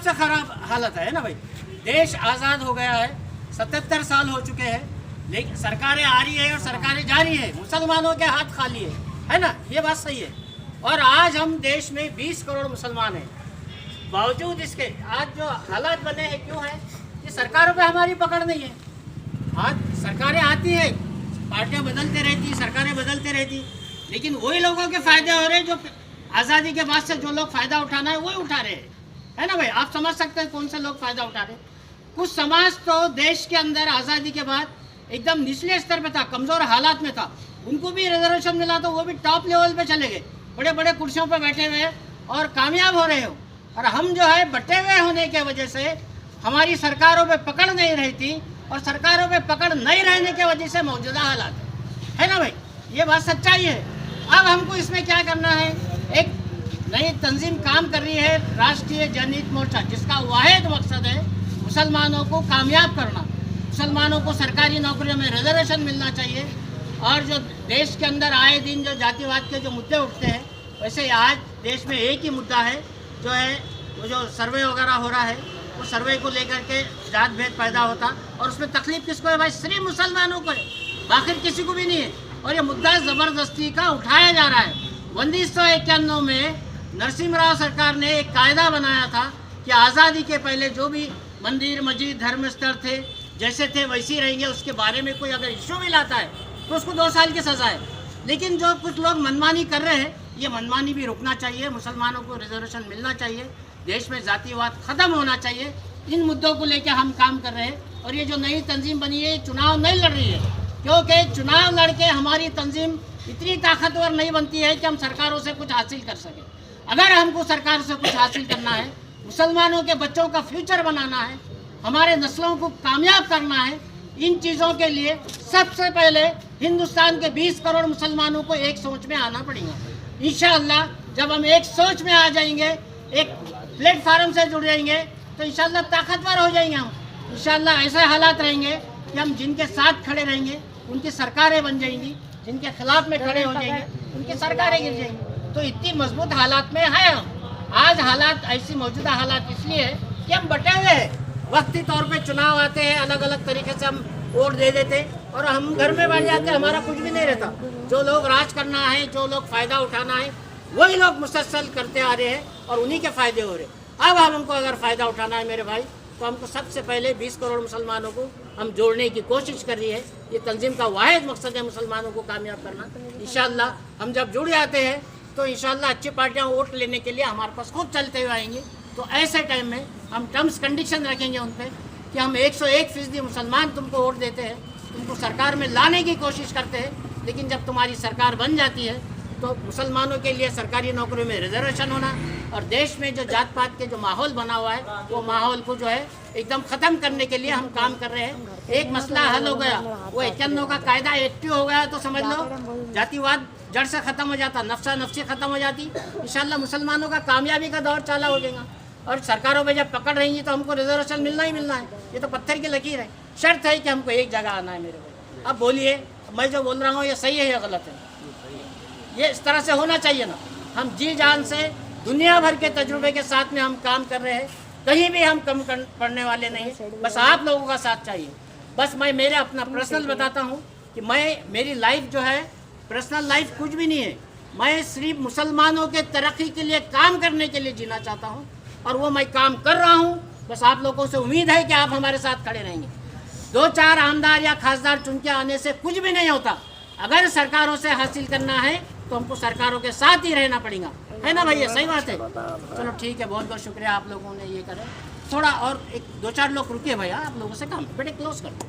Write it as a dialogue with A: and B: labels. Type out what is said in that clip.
A: सबसे खराब हालत है ना भाई। देश आज़ाद हो गया है, 77 साल हो चुके हैं, लेकिन सरकारें आ रही है और सरकारें जा रही है, मुसलमानों के हाथ खाली है ना, ये बात सही है। और आज हम देश में 20 करोड़ मुसलमान हैं, बावजूद इसके आज जो हालात बने हैं क्यों है कि सरकारों पे हमारी पकड़ नहीं है। आज सरकारें आती है, पार्टियां बदलते रहती, सरकारें बदलते रहती, लेकिन वही लोगों के फायदे हो रहे हैं जो आज़ादी के बाद से जो लोग फ़ायदा उठाना है वही उठा रहे हैं, है ना भाई। आप समझ सकते हैं कौन से लोग फ़ायदा उठा रहे हैं। कुछ समाज तो देश के अंदर आज़ादी के बाद एकदम निचले स्तर पे था, कमज़ोर हालात में था, उनको भी रिजर्वेशन मिला तो वो भी टॉप लेवल पे चले गए, बड़े बड़े कुर्सियों पर बैठे हुए और कामयाब हो रहे हो। और हम जो है बटे हुए होने की वजह से हमारी सरकारों पे पकड़ नहीं रही थी, और सरकारों पे पकड़ नहीं रहने की वजह से मौजूदा हालात है ना भाई, ये बात सच्चाई है। अब हमको इसमें क्या करना है, एक नई तंजीम काम कर रही है, राष्ट्रीय जनहित मोर्चा, जिसका वाहिद मकसद है मुसलमानों को कामयाब करना, मुसलमानों को सरकारी नौकरियों में रिजर्वेशन मिलना चाहिए। और जो देश के अंदर आए दिन जो जातिवाद के जो मुद्दे उठते हैं, वैसे आज देश में एक ही मुद्दा है जो है वो जो सर्वे वगैरह हो रहा है, वो सर्वे को लेकर के जात भेद पैदा होता, और उसमें तकलीफ किसको है भाई, सिर्फ मुसलमानों को है, बाकी किसी को भी नहीं है। और ये मुद्दा ज़बरदस्ती का उठाया जा रहा है। 1991 में नरसिम्हा सरकार ने एक कायदा बनाया था कि आज़ादी के पहले जो भी मंदिर मस्जिद धर्म स्थल थे जैसे थे वैसे ही रहेंगे, उसके बारे में कोई अगर इशू भी लाता है तो उसको 2 साल की सज़ा है। लेकिन जो कुछ लोग मनमानी कर रहे हैं, ये मनमानी भी रुकना चाहिए, मुसलमानों को रिजर्वेशन मिलना चाहिए, देश में जातिवाद ख़त्म होना चाहिए। इन मुद्दों को लेकर हम काम कर रहे हैं। और ये जो नई तंजीम बनी है, चुनाव नहीं लड़ रही है, क्योंकि चुनाव लड़के हमारी तंजीम इतनी ताकतवर नहीं बनती है कि हम सरकारों से कुछ हासिल कर सकें। अगर हमको सरकार से कुछ हासिल करना है, मुसलमानों के बच्चों का फ्यूचर बनाना है, हमारे नस्लों को कामयाब करना है, इन चीज़ों के लिए सबसे पहले हिंदुस्तान के 20 करोड़ मुसलमानों को एक सोच में आना पड़ेगा। इंशाअल्लाह जब हम एक सोच में आ जाएंगे, एक प्लेटफार्म से जुड़ जाएंगे, तो इंशाअल्लाह ताकतवर हो जाएंगे हम। इंशाअल्लाह ऐसे हालात रहेंगे कि हम जिनके साथ खड़े रहेंगे उनकी सरकारें बन जाएंगी, जिनके खिलाफ में खड़े हो जाएंगे उनकी सरकारें गिर जाएंगी। तो इतनी मजबूत हालात में है हम। आज हालात ऐसी मौजूदा हालात इसलिए है कि हम बटे हुए हैं। वक्ती तौर पे चुनाव आते हैं, अलग अलग तरीके से हम वोट दे देते और हम घर में बैठ जाते, हमारा कुछ भी नहीं रहता। जो लोग राज करना है, जो लोग फ़ायदा उठाना है, वही लोग मुसलसल करते आ रहे हैं और उन्हीं के फ़ायदे हो रहे हैं। अब हमको अगर फ़ायदा उठाना है मेरे भाई, तो हमको सबसे पहले 20 करोड़ मुसलमानों को हम जोड़ने की कोशिश कर रही है। ये तंजीम का वाहिद मकसद है मुसलमानों को कामयाब करना। इंशाअल्लाह हम जब जुड़ जाते हैं तो इंशाअल्लाह अच्छी पार्टियाँ वोट लेने के लिए हमारे पास खुद चलते हुए आएंगी। तो ऐसे टाइम में हम टर्म्स कंडीशन रखेंगे उन पर कि हम 101% मुसलमान तुमको वोट देते हैं, तुमको सरकार में लाने की कोशिश करते हैं, लेकिन जब तुम्हारी सरकार बन जाती है तो मुसलमानों के लिए सरकारी नौकरियों में रिजर्वेशन होना और देश में जो जात पात के जो माहौल बना हुआ है, वो माहौल को जो है एकदम ख़त्म करने के लिए हम काम कर रहे हैं। एक मसला हल हो गया, वो 91 का कायदा एक्टिव हो गया, तो समझ लो जातिवाद जड़ से ख़त्म हो जाता, नफ्सा नफ्सी ख़त्म हो जाती। इंशाअल्लाह मुसलमानों का कामयाबी का दौर चाला हो जाएगा। और सरकारों में जब पकड़ रहेंगी तो हमको रिजर्वेशन मिलना ही मिलना है, ये तो पत्थर की लकीर है। शर्त है कि हमको एक जगह आना है मेरे भाई। अब बोलिए, मैं जो बोल रहा हूँ ये सही है या गलत है? ये इस तरह से होना चाहिए ना। हम जी जान से दुनिया भर के तजुर्बे के साथ में हम काम कर रहे हैं, कहीं भी हम कम पड़ने वाले नहीं, बस आप लोगों का साथ चाहिए। बस मैं मेरे अपना पर्सनल बताता हूँ कि मेरी लाइफ जो है पर्सनल लाइफ कुछ भी नहीं है। मैं सिर्फ मुसलमानों के तरक्की के लिए काम करने के लिए जीना चाहता हूँ और वो मैं काम कर रहा हूँ। बस आप लोगों से उम्मीद है कि आप हमारे साथ खड़े रहेंगे। 2-4 आमदार या खासदार चुन के आने से कुछ भी नहीं होता। अगर सरकारों से हासिल करना है तो हमको सरकारों के साथ ही रहना पड़ेगा, है ना भैया? सही बात है। चलो ठीक है, बहुत बहुत शुक्रिया आप लोगों ने ये करे। थोड़ा और 1-2-4 लोग रुके भैया, आप लोगों से काम बेटे क्लोज कर दो।